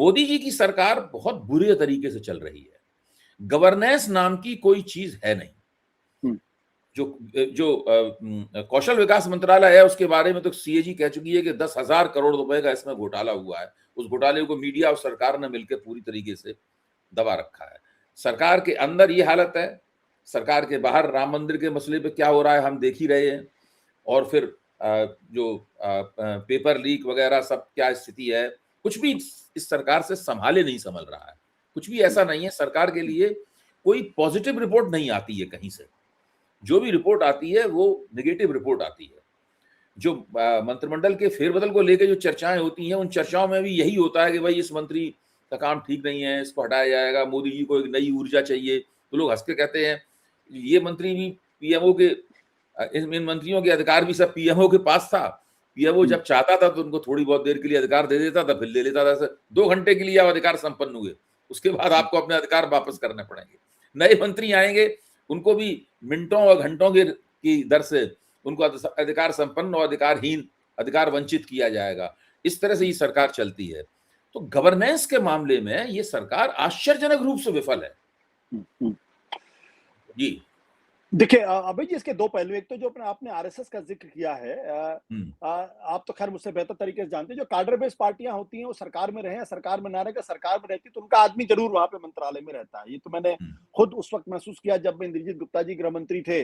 मोदी जी की सरकार बहुत बुरे तरीके से चल रही है। गवर्नेंस नाम की कोई चीज है नहीं। जो जो कौशल विकास मंत्रालय है उसके बारे में तो सीएजी कह चुकी है कि 10,000 करोड़ रुपए का इसमें घोटाला हुआ है। उस घोटाले को मीडिया और सरकार ने मिलकर पूरी तरीके से दबा रखा है। सरकार के अंदर ये हालत है, सरकार के बाहर राम मंदिर के मसले पे क्या हो रहा है हम देख ही रहे हैं। और फिर जो पेपर लीक वगैरह सब क्या स्थिति है, कुछ भी इस सरकार से संभाले नहीं संभल रहा है। कुछ भी ऐसा नहीं है, सरकार के लिए कोई पॉजिटिव रिपोर्ट नहीं आती है कहीं से। जो भी रिपोर्ट आती है वो नेगेटिव रिपोर्ट आती है। जो मंत्रिमंडल के फेरबदल को लेकर जो चर्चाएं होती हैं, उन चर्चाओं में भी यही होता है कि भाई इस मंत्री का काम ठीक नहीं है, इसको हटाया जाएगा, मोदी जी को एक नई ऊर्जा चाहिए। तो लोग हंस के कहते हैं ये मंत्री भी पीएमओ के, इन मंत्रियों के अधिकार भी सब पीएमओ के पास था। पीएमओ जब चाहता था तो उनको थोड़ी बहुत देर के लिए अधिकार दे देता था, फिर ले लेता था। 2 घंटे के लिए आप अधिकार संपन्न हुए, उसके बाद आपको अपने अधिकार वापस करने पड़ेंगे। नए मंत्री आएंगे, उनको भी मिनटों और घंटों की दर से उनको अधिकार संपन्न और अधिकारहीन, अधिकार वंचित किया जाएगा। इस तरह से ये सरकार चलती है। तो गवर्नेंस के मामले में ये सरकार आश्चर्यजनक रूप से विफल है। जी देखिए अभय जी, इसके दो पहलू। एक तो जो आपने आरएसएस का जिक्र किया है, आप तो खैर मुझसे बेहतर तरीके से जानते हैं, जो कार्डर बेस्ड पार्टियां होती हैं वो सरकार में रहे या सरकार में ना रहे, सरकार में रहती तो उनका आदमी जरूर वहां पे मंत्रालय में रहता है। ये तो मैंने खुद उस वक्त महसूस किया जब इंद्रजीत गुप्ता जी गृह मंत्री थे,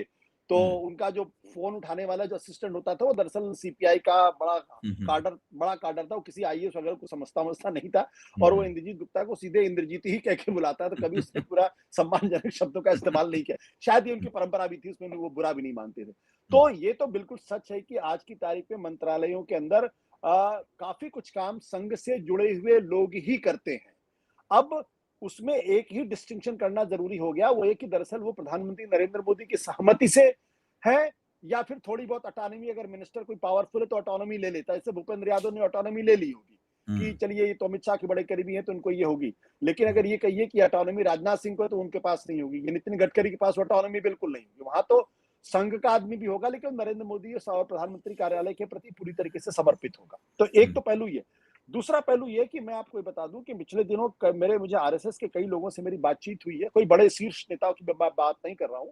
तो उनका जो फोन उठाने वाला जो असिस्टेंट होता था वो दरअसल सीपीआई का बड़ा कार्डर था। वो किसी आईएएस वगैरह को समझता नहीं था, और वो इंद्रजीत गुप्ता को सीधे इंद्रजीत ही कह के बुलाता, तो कभी उसने पूरा सम्मानजनक शब्दों का इस्तेमाल नहीं किया। शायद ये उनकी परंपरा भी थी, उसमें वो बुरा भी नहीं मानते थे। तो ये तो बिल्कुल सच है कि आज की तारीख में मंत्रालयों के अंदर काफी कुछ काम संघ से जुड़े हुए लोग ही करते हैं। अब उसमें एक ही डिस्टिंक्शन करना जरूरी हो गया, वो एक कि दरअसल वो प्रधानमंत्री नरेंद्र मोदी की सहमति से है या फिर थोड़ी बहुत ऑटोनॉमी, अगर मिनिस्टर कोई पावरफुल है तो ऑटोनॉमी ले लेता है। जैसे भूपेंद्र यादव ने ऑटोनॉमी ले ली होगी कि चलिए ये तो अमित शाह के बड़े करीबी हैं तो उनको ये होगी, लेकिन अगर ये कहिए कि ऑटोनॉमी राजनाथ सिंह को है तो उनके पास नहीं होगी। ये नितिन गडकरी के पास ऑटोनॉमी बिल्कुल नहीं होगी। वहां तो संघ का आदमी भी होगा, लेकिन नरेंद्र मोदी और प्रधानमंत्री कार्यालय के प्रति पूरी तरीके से समर्पित होगा। तो एक तो पहलू ये। दूसरा पहलू ये कि मैं आपको बता दूं कि पिछले दिनों मुझे आरएसएस के कई लोगों से मेरी बातचीत हुई है। कोई बड़े शीर्ष नेताओं की बात नहीं कर रहा हूं,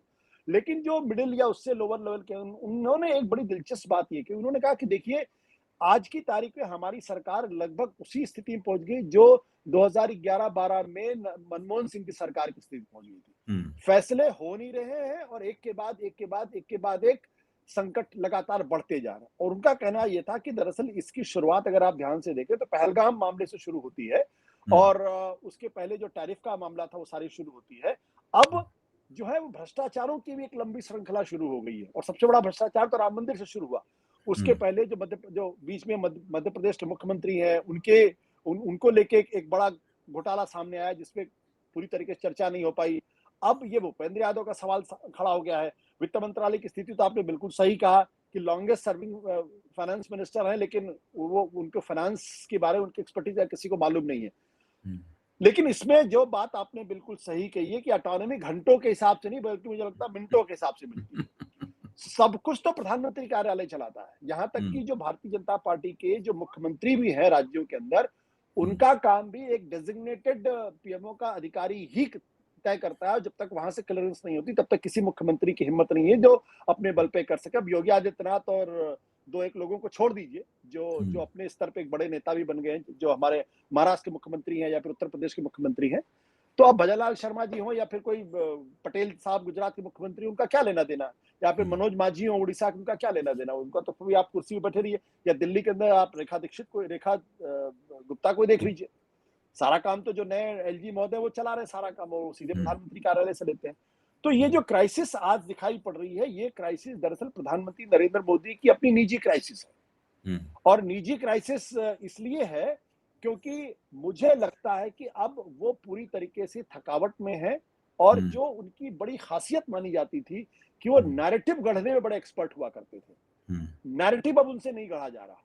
लेकिन जो मिडिल या उससे लोअर लेवल के, उन्होंने एक बड़ी दिलचस्प बात ये की। उन्होंने कहा कि देखिए आज की तारीख में हमारी सरकार लगभग उसी स्थिति में पहुंच गई जो 2011-12 में मनमोहन सिंह की सरकार की स्थिति पहुंच गई थी। फैसले हो नहीं रहे हैं और एक के बाद एक संकट लगातार बढ़ते जा रहे हैं। और उनका कहना यह था कि दरअसल इसकी शुरुआत अगर आप ध्यान से देखें तो पहलगाम मामले से शुरू होती है, और उसके पहले जो टैरिफ का मामला था वो सारी शुरू होती है। अब जो है वो भ्रष्टाचारों की भी एक लंबी श्रृंखला शुरू हो गई है, और सबसे बड़ा भ्रष्टाचार तो राम मंदिर से शुरू हुआ। उसके पहले जो बीच में मध्य प्रदेश के मुख्यमंत्री हैं, उनको लेके एक बड़ा घोटाला सामने आया जिसपे पूरी तरीके से चर्चा नहीं हो पाई। अब ये भूपेंद्र यादव का सवाल खड़ा हो गया है। वित्त मंत्रालय की स्थिति तो आपने बिल्कुल सही कहा कि लॉन्गेस्ट सर्विंग फाइनेंस मिनिस्टर है, लेकिन वो उनको फाइनेंस के बारे में उनकी एक्सपर्टीज किसी को मालूम नहीं है। लेकिन इसमें जो बात आपने बिल्कुल सही कही है कि ऑटोनॉमी घंटों के हिसाब से नहीं बल्कि मुझे लगता है मिनटों के हिसाब से मिलती है। सब कुछ तो प्रधानमंत्री कार्यालय चलाता है। यहाँ तक कि जो भारतीय जनता पार्टी के जो मुख्यमंत्री भी है राज्यों के अंदर, उनका काम भी एक डेजिग्नेटेड पीएमओ का अधिकारी ही तय करता है। जब तक वहां से क्लियरेंस नहीं होती तब तक किसी मुख्यमंत्री की हिम्मत नहीं है जो अपने बल पे कर सके। अब योगी आदित्यनाथ और 2-1 लोगों को छोड़ दीजिए जो अपने स्तर पे एक बड़े नेता भी बन गए हैं, जो हमारे महाराष्ट्र के मुख्यमंत्री हैं या फिर उत्तर प्रदेश के मुख्यमंत्री हैं। तो अब भजनलाल शर्मा जी हो या फिर कोई पटेल साहब गुजरात के मुख्यमंत्री, उनका क्या लेना देना, या फिर मनोज मांझी हो उड़ीसा, उनका क्या लेना देना। उनका तो फिर आप कुर्सी पे बैठे रहिए, या दिल्ली के अंदर आप रेखा गुप्ता को देख लीजिए। सारा काम तो जो नए एलजी महोदय वो चला रहे, सारा काम वो सीधे प्रधानमंत्री कार्यालय से लेते हैं। तो ये जो क्राइसिस आज दिखाई पड़ रही है, ये क्राइसिस दरअसल प्रधानमंत्री नरेंद्र मोदी की अपनी निजी क्राइसिस है। और निजी क्राइसिस इसलिए है क्योंकि मुझे लगता है कि अब वो पूरी तरीके से थकावट में है, और जो उनकी बड़ी खासियत मानी जाती थी कि वो नैरेटिव गढ़ने में बड़े एक्सपर्ट हुआ करते थे, नैरेटिव अब उनसे नहीं गढ़ा जा रहा।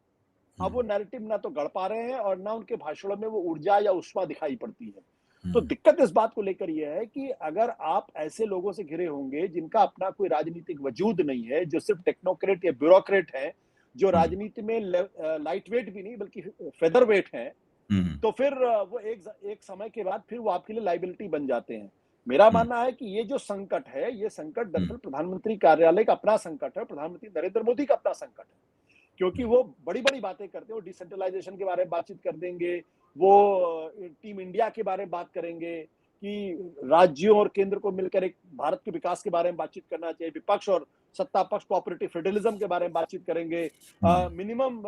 अब वो नैरेटिव ना तो गढ़ पा रहे हैं और ना उनके भाषणों में वो ऊर्जा या ऊष्मा दिखाई पड़ती है। तो दिक्कत इस बात को लेकर यह है कि अगर आप ऐसे लोगों से घिरे होंगे जिनका अपना कोई राजनीतिक वजूद नहीं है, जो सिर्फ टेक्नोक्रेट या ब्यूरोक्रेट है, जो राजनीति में लाइट वेट भी नहीं बल्कि फेदर वेट है, तो फिर वो एक समय के बाद फिर वो आपके लिए लाइबिलिटी बन जाते हैं। मेरा मानना है कि ये जो संकट है, ये संकट दरअसल प्रधानमंत्री कार्यालय का अपना संकट है, प्रधानमंत्री नरेंद्र मोदी का अपना संकट है। क्योंकि वो बड़ी-बड़ी बातें करते हैं, वो डिसेंट्रलाइजेशन के बारे में बातचीत कर देंगे, वो टीम इंडिया के बारे में बात करेंगे कि राज्यों और केंद्र को मिलकर एक भारत के विकास के बारे में बातचीत करना चाहिए, विपक्ष और सत्ता पक्ष कोऑपरेटिव फेडरलिज्म के बारे में बातचीत करेंगे, minimum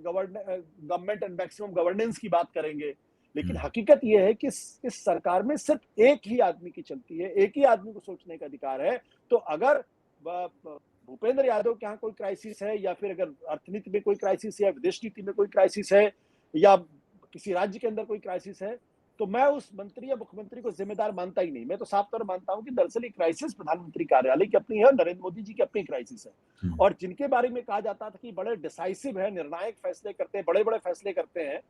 government and maximum governance की बात करेंगे। लेकिन हकीकत ये है कि इस सरकार में सिर्फ एक ही आदमी की चलती है, एक ही आदमी को सोचने का अधिकार है। तो अगर भूपेंद्र यादव के यहाँ कोई क्राइसिस है, या फिर अगर अर्थनीति में कोई क्राइसिस है, विदेश नीति में कोई क्राइसिस है, या किसी राज्य के अंदर कोई क्राइसिस है, तो मैं उस मंत्री या मुख्यमंत्री को जिम्मेदार मानता ही नहीं। मैं तो साफ तौर मानता हूं कि दरअसल ये क्राइसिस प्रधानमंत्री कार्यालय की अपनी है, नरेंद्र मोदी जी की अपनी क्राइसिस है। और जिनके बारे में कहा जाता था कि बड़े डिसाइसिव है, निर्णायक फैसले करते हैं, बड़े बड़े फैसले करते हैं,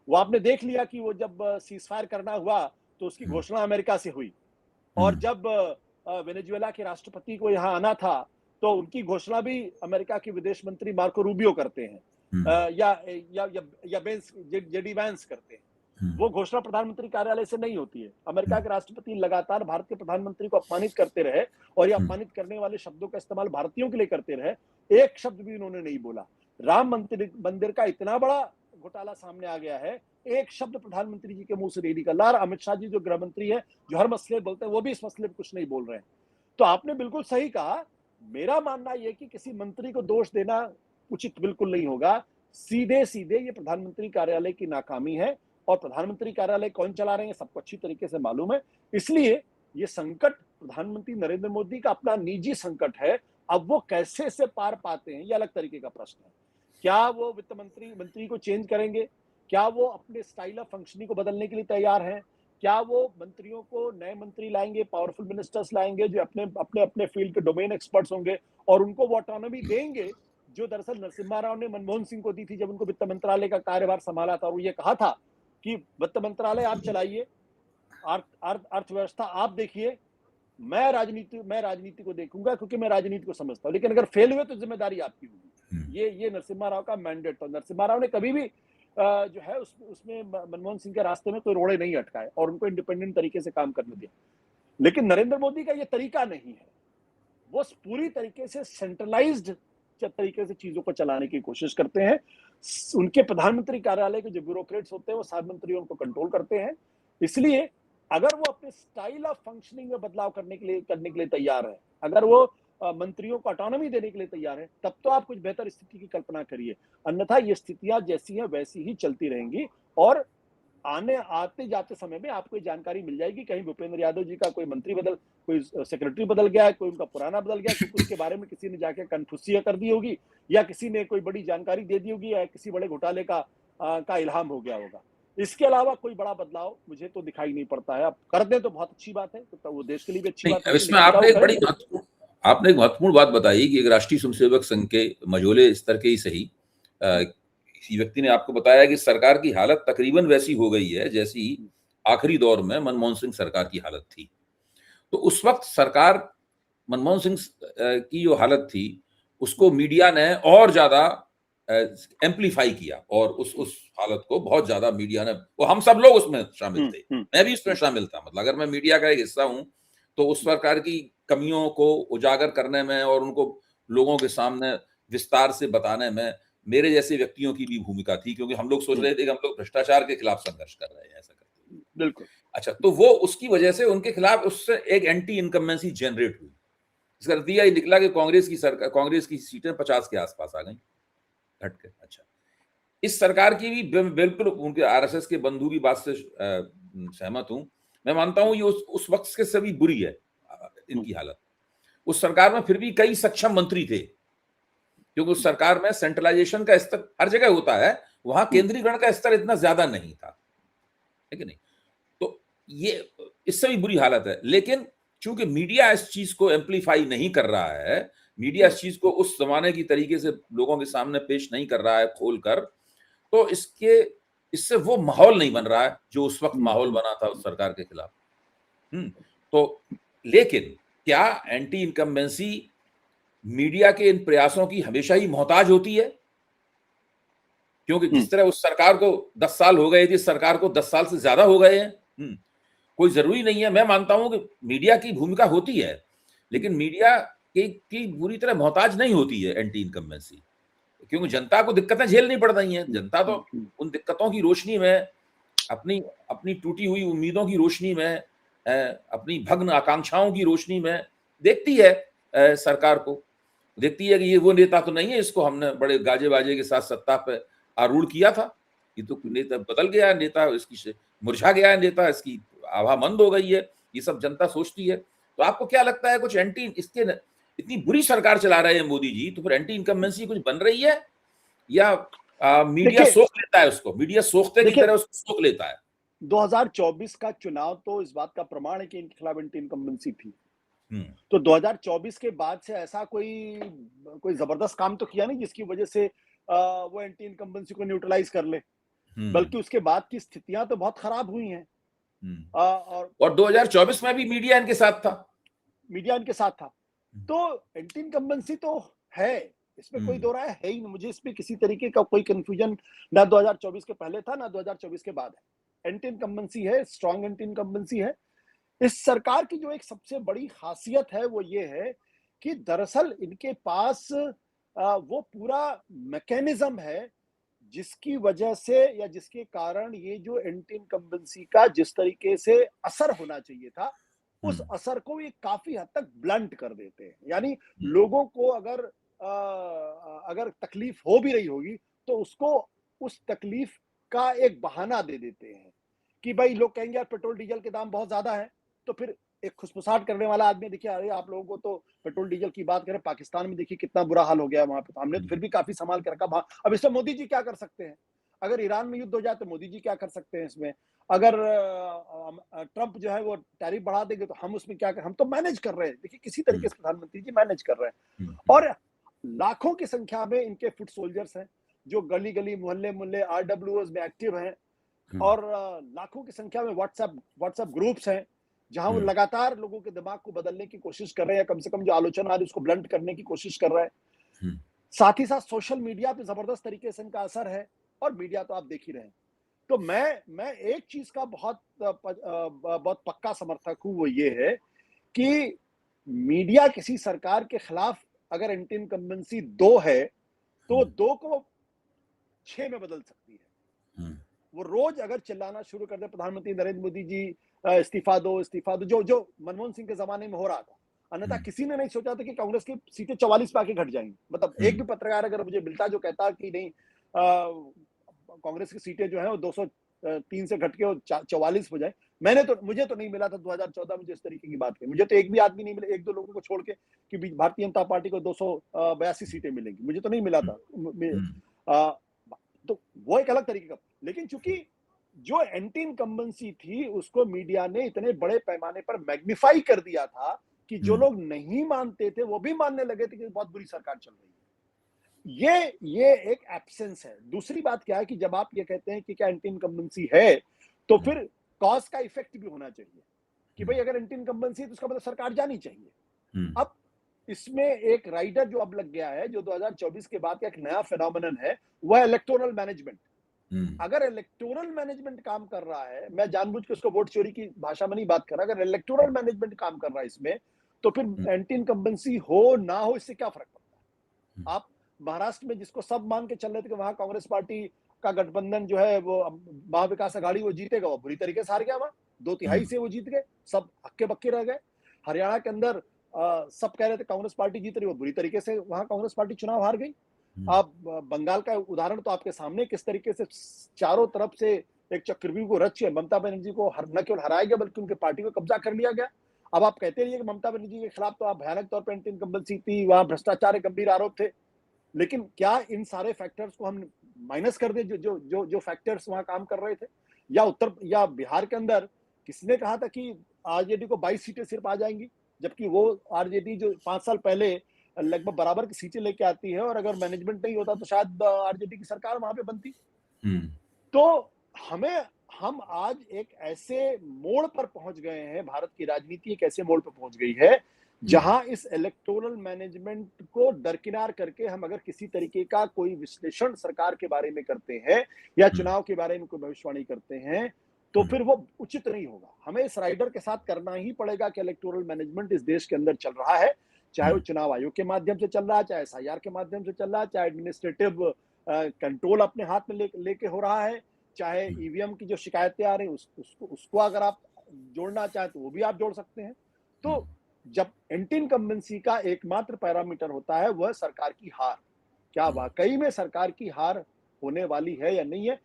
वो आपने देख लिया कि वो जब सीजफायर करना हुआ तो उसकी घोषणा अमेरिका से हुई, और जब वेनेजुएला के राष्ट्रपति को यहाँ आना था तो उनकी घोषणा भी अमेरिका के विदेश मंत्री मार्को रूबियो करते हैं, या जेडी वैंस करते हैं। वो घोषणा प्रधानमंत्री कार्यालय से नहीं होती है। अमेरिका के राष्ट्रपति लगातार भारत के प्रधानमंत्री को अपमानित करते रहे, और ये अपमानित करने वाले शब्दों का इस्तेमाल भारतीयों के लिए करते रहे। एक शब्द भी उन्होंने नहीं बोला। राम मंदिर का इतना बड़ा घोटाला सामने आ गया है, एक शब्द प्रधानमंत्री जी के मुंह से नहीं निकला। अमित शाह जी जो गृह मंत्री है, जो हर मसले बोलते हैं, वो भी इस मसले पर कुछ नहीं बोल रहे हैं। तो आपने बिल्कुल सही कहा। मेरा मानना यह कि किसी मंत्री को दोष देना उचित बिल्कुल नहीं होगा। सीधे सीधे ये प्रधानमंत्री कार्यालय की नाकामी है, और प्रधानमंत्री कार्यालय कौन चला रहे हैं सबको अच्छी तरीके से मालूम है। इसलिए ये संकट प्रधानमंत्री नरेंद्र मोदी का अपना निजी संकट है। अब वो कैसे इसे पार पाते हैं, ये अलग तरीके का प्रश्न है। क्या वो वित्त मंत्री को चेंज करेंगे? क्या वो अपने स्टाइल ऑफ फंक्शनिंग को बदलने के लिए तैयार हैं? क्या वो मंत्रियों को नए मंत्री लाएंगे, पावरफुल मिनिस्टर्स लाएंगे जो अपने अपने अपने फील्ड के डोमेन एक्सपर्ट्स होंगे, और उनको वो ऑटोनॉमी देंगे जो दरअसल नरसिम्हा राव ने मनमोहन सिंह को दी थी जब उनको वित्त मंत्रालय का कार्यभार संभाला था, और ये कहा था कि वित्त मंत्रालय आप चलाइए, अर्थव्यवस्था आप देखिए, मैं राजनीति को देखूंगा क्योंकि मैं राजनीति को समझता हूं, लेकिन अगर फेल हुए तो जिम्मेदारी आपकी होगी। ये नरसिम्हा राव का मैंडेट था। नरसिम्हा राव ने कभी भी जो है उसमें मनमोहन सिंह के रास्ते में कोई रोड़े नहीं अटकाए और उनको इंडिपेंडेंट तरीके से काम करने दिया। लेकिन नरेंद्र मोदी का ये तरीका नहीं है। वो पूरी तरीके से सेंट्रलाइज्ड तरीके से चीजों को चलाने की कोशिश करते हैं। उनके प्रधानमंत्री कार्यालय के जो ब्यूरोक्रेट्स होते हैं वो सात मंत्रियों को कंट्रोल करते हैं। इसलिए अगर वो अपने स्टाइल ऑफ फंक्शनिंग में बदलाव करने के लिए तैयार है, अगर वो मंत्रियों को ऑटोनॉमी देने के लिए तैयार है, तब तो आप कुछ बेहतर स्थिति की कल्पना करिए। अन्यथा ये स्थितियां जैसी हैं वैसी ही चलती रहेंगी, और आते जाते समय में आपको जानकारी मिल जाएगी कहीं भूपेंद्र यादव जी का कोई सेक्रेटरी बदल गया है, कोई उनका पुराना बदल गया, क्योंकि उसके बारे में किसी ने जाके कन्फ्यूसिया कर दी होगी, या किसी ने कोई बड़ी जानकारी दे दी होगी, या किसी बड़े घोटाले का इल्हाम हो गया होगा। इसके अलावा कोई बड़ा बदलाव मुझे तो दिखाई नहीं पड़ता है। अब कर दें तो बहुत अच्छी बात है, तो वो देश के लिए भी अच्छी बात है। इसमें आपने एक महत्वपूर्ण बात बताई कि एक राष्ट्रीय स्वयंसेवक संघ के मझोले स्तर के ही सही किसी व्यक्ति ने आपको बताया कि सरकार की हालत तकरीबन वैसी हो गई है जैसी आखिरी दौर में मनमोहन सिंह सरकार की हालत थी। तो उस वक्त सरकार मनमोहन सिंह की जो हालत थी उसको मीडिया ने और ज्यादा एम्पलीफाई किया, और उस हालत को बहुत ज्यादा मीडिया ने, वो हम सब लोग उसमें शामिल थे, मैं भी उसमें शामिल था। मतलब अगर मैं मीडिया का एक हिस्सा हूं तो उस सरकार की कमियों को उजागर करने में और उनको लोगों के सामने विस्तार से बताने में मेरे जैसे व्यक्तियों की भी भूमिका थी, क्योंकि हम लोग सोच रहे थे कि हम लोग भ्रष्टाचार के खिलाफ संघर्ष कर रहे हैं, ऐसा करते हैं। बिल्कुल। अच्छा, तो वो उसकी वजह से उनके खिलाफ उससे एक एंटी इनकम्बेंसी जनरेट हुई। इसका नतीजा ये निकला कि कांग्रेस की सीटें 50 के आसपास आ गई घट के। अच्छा, इस सरकार की भी बिल्कुल उनके आरएसएस के बंधु की बात से सहमत हूं। मैं मानता हूं ये उस वक्त के सभी बुरी है इनकी हालत। उस सरकार में फिर भी कई सक्षम मंत्री थे, क्योंकि उस सरकार में सेंट्रलाइजेशन का स्तर हर जगह होता है, वहां केंद्रीकरण का स्तर इतना ज्यादा नहीं था, है कि नहीं? तो ये इससे भी बुरी हालत है। लेकिन चूंकि मीडिया इस चीज को एम्पलीफाई नहीं कर रहा है, मीडिया इस चीज को उस जमाने की तरीके से लोगों के सामने पेश नहीं कर रहा है खोलकर, तो इससे वो माहौल नहीं बन रहा है जो उस वक्त माहौल बना था उस सरकार के खिलाफ। तो लेकिन क्या एंटी इनकम्बेंसी मीडिया के इन प्रयासों की हमेशा ही मोहताज होती है? क्योंकि जिस तरह उस सरकार को 10 साल हो गए थे, इस सरकार को 10 साल से ज्यादा हो गए हैं। कोई जरूरी नहीं है, मैं मानता हूं कि मीडिया की भूमिका होती है, लेकिन मीडिया की पूरी तरह मोहताज नहीं होती है एंटी इनकम्बेंसी, क्योंकि जनता को दिक्कतें झेलनी पड़ रही हैं। जनता तो उन दिक्कतों की रोशनी में, अपनी अपनी टूटी हुई उम्मीदों की रोशनी में, अपनी भग्न आकांक्षाओं की रोशनी में देखती है सरकार को, देखती है कि ये वो नेता तो नहीं है, इसको हमने बड़े गाजे बाजे के साथ सत्ता पे आरूढ़ किया था, ये तो नेता बदल गया है, नेता इसकी मुरझा गया है, नेता इसकी आभा मंद हो गई है, ये सब जनता सोचती है। तो आपको क्या लगता है, कुछ एंटी इसके इतनी बुरी सरकार चला रहे हैं मोदी जी, तो फिर एंटी इनकम्बेंसी कुछ बन रही है, या मीडिया सोख लेता है उसको, मीडिया सोखते की तरह उसको सोख लेता है? 2024 का चुनाव तो इस बात का प्रमाण है कि इनके खिलाफ एंटी इनकम्बेंसी थी। तो 2024 के बाद से ऐसा कोई जबरदस्त काम तो किया नहीं जिसकी वजह से वो एंटी इनकम्बेंसी को न्यूट्रलाइज कर ले, बल्कि उसके बाद की स्थितियां तो बहुत खराब हुई हैं। और 2024 में भी मीडिया इनके साथ था, मीडिया इनके साथ था। तो एंटी इनकम्बेंसी तो है, इसमें कोई दो राय है ही नहीं। मुझे इसमें किसी तरीके का कोई कंफ्यूजन ना 2024 के पहले था ना 2024 के बाद है। एंटी इनकम्बेंसी है, स्ट्रॉन्ग एंटी इनकम्बेंसी है। इस सरकार की जो एक सबसे बड़ी खासियत है वो ये है कि दरअसल इनके पास वो पूरा मैकेनिज्म है जिसकी वजह से या जिसके कारण ये जो एंटी इनकम्बेंसी का जिस तरीके से असर होना चाहिए था, उस असर को ये काफी हद तक ब्लंट कर देते हैं। यानी लोगों को अगर तकलीफ हो भी रही होगी तो उसको उस तकलीफ का एक बहाना दे देते हैं कि भाई लोग कहेंगे यार पेट्रोल डीजल के दाम बहुत ज्यादा है, तो फिर एक खुसफुसाहट करने वाला आदमी, देखिए अरे आप लोगों को तो पेट्रोल डीजल की बात करें, पाकिस्तान में देखिए कितना बुरा हाल हो गया वहां पे, तो हमने तो फिर भी काफी संभाल के रखा। अब इसमें मोदी जी क्या कर सकते हैं? अगर ईरान में युद्ध हो जाए तो मोदी जी क्या कर सकते हैं इसमें? अगर ट्रंप जो है वो टैरिफ बढ़ा देंगे तो हम उसमें क्या कर, हम तो मैनेज कर रहे हैं। देखिए किसी तरीके से प्रधानमंत्री जी मैनेज कर रहे हैं, और लाखों की संख्या में इनके फुट सोल्जर्स हैं जो गली गली मोहल्ले मोहल्ले आरडब्ल्यूएस में एक्टिव हैं, और लाखों की संख्या में व्हाट्सएप ग्रुप्स हैं जहां वो लगातार लोगों के दिमाग को बदलने की कोशिश कर रहे हैं, कम से कम जो आलोचना आ रही है उसको ब्लंट करने की कोशिश कर रहे हैं। साथ ही साथ सोशल मीडिया पे जबरदस्त तरीके से इनका असर है, और मीडिया तो आप देख ही रहे हैं। तो मैं एक चीज का बहुत पक्का समर्थक हूं, वो ये है कि मीडिया किसी सरकार के खिलाफ अगर एंटी इनकम्बेंसी 2 है तो 2 को 6 में बदल सकती है। वो रोज अगर चिल्लाना शुरू कर दे प्रधानमंत्री नरेंद्र मोदी जी इस्तीफा दो, जो मनमोहन सिंह के जमाने में हो रहा था, अन्यथा किसी ने नहीं सोचा था कि कांग्रेस की सीटें 44 पे आके घट जाएंगी। मतलब एक भी पत्रकार अगर मुझे मिलता जो कहता कि नहीं कांग्रेस की सीटें जो है वो 203 से घट के 44 हो जाए, मुझे तो नहीं मिला था 2014 में जिस तरीके की बात की। मुझे तो एक भी आदमी नहीं मिले, एक दो लोगों को छोड़ के, कि भारतीय जनता पार्टी को 282 सीटें मिलेंगी, मुझे तो नहीं मिला था। तो वो एक अलग तरीके का, लेकिन चूंकि जो एंटी इनकम्बेंसी थी उसको मीडिया ने इतने बड़े पैमाने पर मैग्नीफाई कर दिया था कि जो लोग नहीं मानते थे वो भी मानने लगे थे कि बहुत बुरी सरकार चल रही है। ये एक एब्सेंस है। दूसरी बात क्या है कि जब आप ये कहते हैं कि क्या एंटी इनकम्बेंसी है, तो फिर कॉज का इफेक्ट भी होना चाहिए कि भाई अगर एंटी इनकम्बेंसी है तो उसका मतलब सरकार जानी चाहिए। अब इसमें एक राइडर जो अब लग गया है, जो 2024 के बाद का एक नया फिनोमेनन है, वह इलेक्टोरल मैनेजमेंट। अगर इलेक्टोरल मैनेजमेंट काम कर रहा है, मैं जानबूझ के उसको वोट चोरी की भाषा में नहीं बात कर रहा, अगर इलेक्टोरल मैनेजमेंट काम कर रहा है इसमें, तो फिर एंटी इनकम्बेंसी हो ना हो इससे क्या फर्क पड़ता है? आप महाराष्ट्र में जिसको सब मान के चल रहे थे कि वहां कांग्रेस पार्टी का गठबंधन जो है वो महाविकास आघाड़ी वो जीतेगा, वो बुरी तरीके से हार गया। वहां 2/3 से वो जीत गए, सब हक्के बक्के रह गए। हरियाणा के अंदर सब कह रहे थे कांग्रेस पार्टी जीत रही, वो बुरी तरीके से वहां कांग्रेस पार्टी चुनाव हार गई। आप बंगाल का उदाहरण तो आपके सामने, किस तरीके से चारों तरफ से एक चक्रव्यूह को रच के ममता बनर्जी को न केवल हराया गया बल्कि उनके पार्टी को कब्जा कर लिया गया। अब आप कहते रहिए कि ममता बनर्जी के खिलाफ तो आप भयानक तौर पर एंटी इनकम्बेंसी थी, वहां भ्रष्टाचार के गंभीर आरोप थे, लेकिन क्या इन सारे फैक्टर्स को हम माइनस कर दे जो फैक्टर्स वहां काम कर रहे थे? या बिहार के अंदर किसने कहा था कि आरजेडी को 22 सीटें सिर्फ आ जाएंगी, जबकि वो आरजेडी जो 5 साल पहले लगभग बराबर की सीटें लेके आती है, और अगर मैनेजमेंट नहीं होता तो शायद आरजेडी की सरकार वहां पे बनती। तो हम आज एक ऐसे मोड़ पर पहुंच गए हैं, भारत की राजनीति एक ऐसे मोड़ पर पहुंच गई है जहां इस इलेक्टोरल मैनेजमेंट को दरकिनार करके हम अगर किसी तरीके का कोई विश्लेषण सरकार के बारे में करते हैं या चुनाव के बारे में कोई भविष्यवाणी करते हैं, तो फिर वो उचित नहीं होगा। हमें इस राइडर के साथ करना ही पड़ेगा कि इलेक्टोरल मैनेजमेंट इस देश के अंदर चल रहा है, चाहे वो चुनाव आयोग के माध्यम से चल रहा है, चाहे एसआईआर के माध्यम से चल रहा है, चाहे एडमिनिस्ट्रेटिव कंट्रोल अपने हाथ में लेके हो रहा है, चाहे ईवीएम की जो शिकायतें आ रही हैं उसको अगर आप जोड़ना चाहें तो वो भी आप जोड़ सकते हैं। तो जब एंटी इनकम्बेंसी का एकमात्र पैरामीटर होता है वह सरकार की हार, क्या वाकई में सरकार की हार होने वाली है या नहीं है,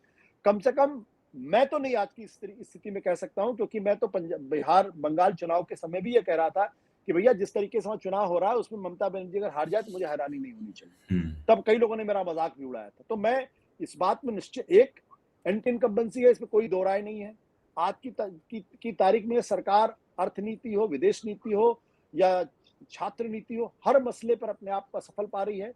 कम से कम मैं तो नहीं आज की स्थिति में कह सकता हूं, क्योंकि मैं तो बिहार बंगाल चुनाव के समय भी ये कह रहा था कि भैया जिस तरीके से चुनाव हो रहा है उसमें ममता बनर्जी अगर हार जाए तो मुझे हैरानी नहीं होनी चाहिए। तब कई लोगों ने मेरा मजाक भी उड़ाया था। तो मैं इस बात में निश्चित, एक एंटी इनकम्बेंसी है, इसमें कोई दो राय नहीं है। आज की तारीख में सरकार अर्थनीति हो, विदेश नीति हो या छात्र नीति हो, हर मसले पर अपने आप को सफल पा रही है।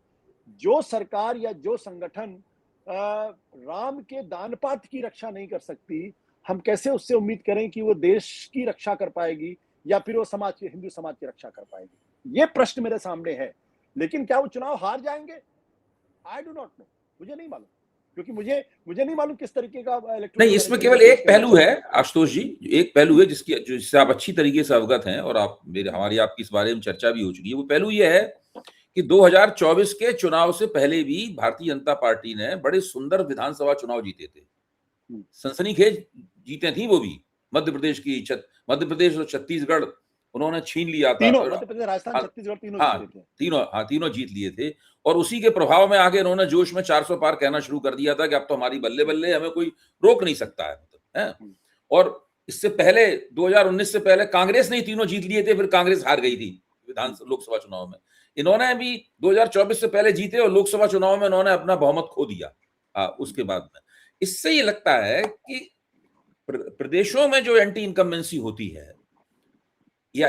जो सरकार या जो संगठन राम के दानपात्र की रक्षा नहीं कर सकती, हम कैसे उससे उम्मीद करें कि वो देश की रक्षा कर पाएगी या फिर वो हिंदू समाज की रक्षा कर पाएगी। ये प्रश्न मेरे सामने है। लेकिन क्या वो चुनाव हार जाएंगे? आई डू नॉट नो, मुझे नहीं मालूम, क्योंकि मुझे नहीं मालूम किस तरीके का नहीं, इसमें केवल एक पहलू है आशुतोष जी, एक पहलू है जिससे आप अच्छी तरीके से अवगत हैं और हमारी आपकी इस बारे में चर्चा भी हो चुकी है। वो पहलू ये है कि 2024 के चुनाव से पहले भी भारतीय जनता पार्टी ने बड़े सुंदर विधानसभा चुनाव जीते थे, सनसनीखेज जीते थी वो भी। मध्य प्रदेश और छत्तीसगढ़ उन्होंने छीन लिया था। मध्य प्रदेश, राजस्थान, छत्तीसगढ़ तीनों जीत लिए थे। और उसी के प्रभाव में आगे इन्होंने जोश में 400 पार कहना शुरू कर दिया था कि अब तो हमारी बल्ले बल्ले, हमें कोई रोक नहीं सकता है। और इससे पहले 2019 से पहले कांग्रेस ने तीनों जीत लिए थे, फिर कांग्रेस हार गई थी लोकसभा चुनाव में। इन्होंने भी 2024 से पहले जीते और लोकसभा चुनाव में इन्होंने अपना बहुमत खो दिया उसके बाद में। इससे ये लगता है कि प्रदेशों में जो एंटी इनकम्बेंसी होती है या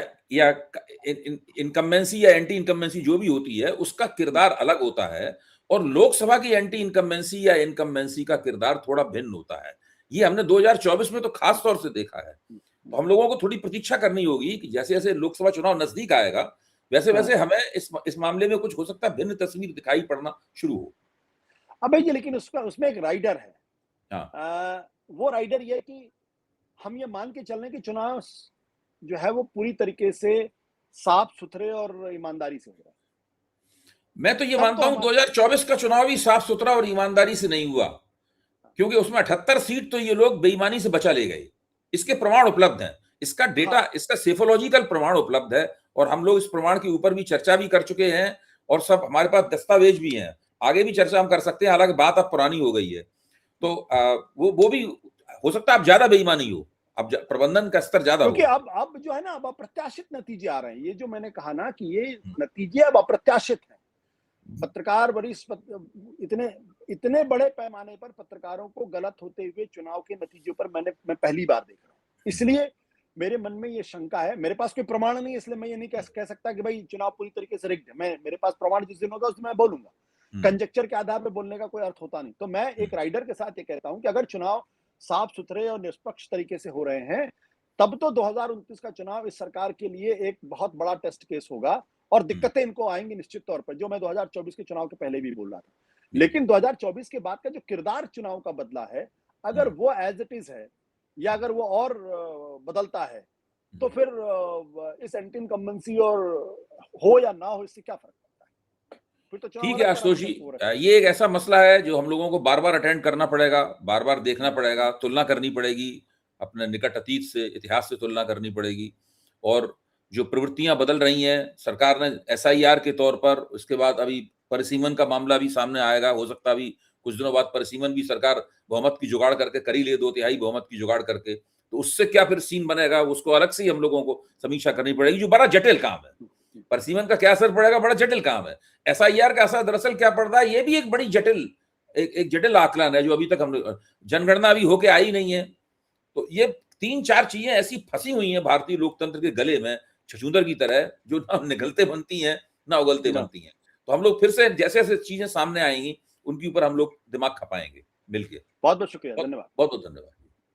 इनकम्बेंसी या एंटी इनकम्बेंसी जो भी होती है, उसका किरदार अलग होता है और लोकसभा की एंटी इनकम्बेंसी या इनकम्बेंसी का किरदार थोड़ा भिन्न होता है। ये हमने 2024 में तो खास तौर से देखा है। तो हम लोगों को थोड़ी प्रतीक्षा करनी होगी कि जैसे जैसे लोकसभा चुनाव नजदीक आएगा वैसे वैसे हमें इस मामले में कुछ हो सकता है भिन्न तस्वीर दिखाई पड़ना शुरू हो। अब भैया लेकिन उसमें एक राइडर है। वो राइडर ये कि हम ये मान के चल रहे हैं कि चुनाव जो है वो पूरी तरीके से साफ सुथरे और ईमानदारी से हो रहा है। मैं तो ये मानता हूं 2024 का चुनाव भी साफ सुथरा और ईमानदारी से नहीं हुआ, क्योंकि उसमें 78 सीट तो ये लोग बेईमानी से बचा ले गए। इसके प्रमाण उपलब्ध हैं, इसका डेटा, इसका सेफोलॉजिकल प्रमाण उपलब्ध है और हम लोग इस प्रमाण के ऊपर भी चर्चा भी कर चुके हैं और सब हमारे पास दस्तावेज भी हैं। आगे भी चर्चा हम कर सकते हैं, हालांकि बात अब पुरानी हो गई है। तो वो भी हो सकता है अब ज्यादा बेईमानी हो, अब प्रबंधन का स्तर ज्यादा हो, क्योंकि अब जो है ना, अब अप्रत्याशित नतीजे आ रहे हैं। ये जो मैंने कहा ना कि ये नतीजे अब अप्रत्याशित हैं। पत्रकार वरिष्ठ इतने बड़े पैमाने पर पत्रकारों को गलत होते हुए चुनाव के नतीजों पर मैं पहली बार देख रहा हूं। इसलिए मेरे मन में ये शंका है। मेरे पास कोई प्रमाण नहीं, इसलिए मैं ये नहीं कह सकता कि भाई चुनाव पूरी तरीके से रिग्ड है। मेरे पास प्रमाण जिस दिन होगा उस दिन मैं बोलूंगा। कंजक्चर के आधार पर बोलने का कोई अर्थ होता नहीं। तो मैं एक राइडर के साथ ये कहता हूं कि अगर चुनाव साफ सुथरे और निष्पक्ष तरीके से हो रहे हैं, तब तो 2029 का चुनाव इस सरकार के लिए एक बहुत बड़ा टेस्ट केस होगा और दिक्कतें इनको आएंगी निश्चित तौर पर, जो मैं 2024 के चुनाव के पहले भी बोल रहा था। लेकिन 2024 के बाद का जो किरदार चुनाव का बदला है, अगर वो एज इट इज है या अगर वो और बदलता है, तो फिर इस एंटी इनकम्बेंसी और हो या ना हो, इससे क्या फर्क पड़ता है? फिर तो ठीक है आशुतोष जी, ये एक ऐसा मसला है जो हम लोगों को बार बार अटेंड करना पड़ेगा, बार बार देखना पड़ेगा, तुलना करनी पड़ेगी, अपने निकट अतीत से, इतिहास से तुलना करनी पड़ेगी। और जो प्रवृत्तियां बदल रही हैं, सरकार ने एसआईआर के तौर पर, उसके बाद अभी परिसीमन का मामला भी सामने आएगा, हो सकता अभी कुछ दिनों बाद परिसीमन भी सरकार बहुमत की जुगाड़ करके कर ही ले, 2/3 बहुमत की जुगाड़ करके। तो उससे क्या फिर सीन बनेगा, उसको अलग से ही हम लोगों को समीक्षा करनी पड़ेगी, जो बड़ा जटिल काम है। परिसीमन का क्या असर पड़ेगा, बड़ा जटिल काम है। एसआईआर का असर दरअसल क्या पड़ रहा है, ये भी एक बड़ी एक जटिल आकलन है, जो अभी तक हम जनगणना भी होके आई नहीं है। तो ये 3-4 चीजें ऐसी फंसी हुई हैं भारतीय लोकतंत्र के गले में छछूंदर की तरह, जो ना निगलते बनती हैं ना उगलते बनती हैं। तो हम लोग फिर से जैसे जैसे चीजें सामने आएंगी उनके ऊपर हम लोग दिमाग खपाएंगे मिलके। बहुत बहुत शुक्रिया, धन्यवाद। बहुत बहुत धन्यवाद।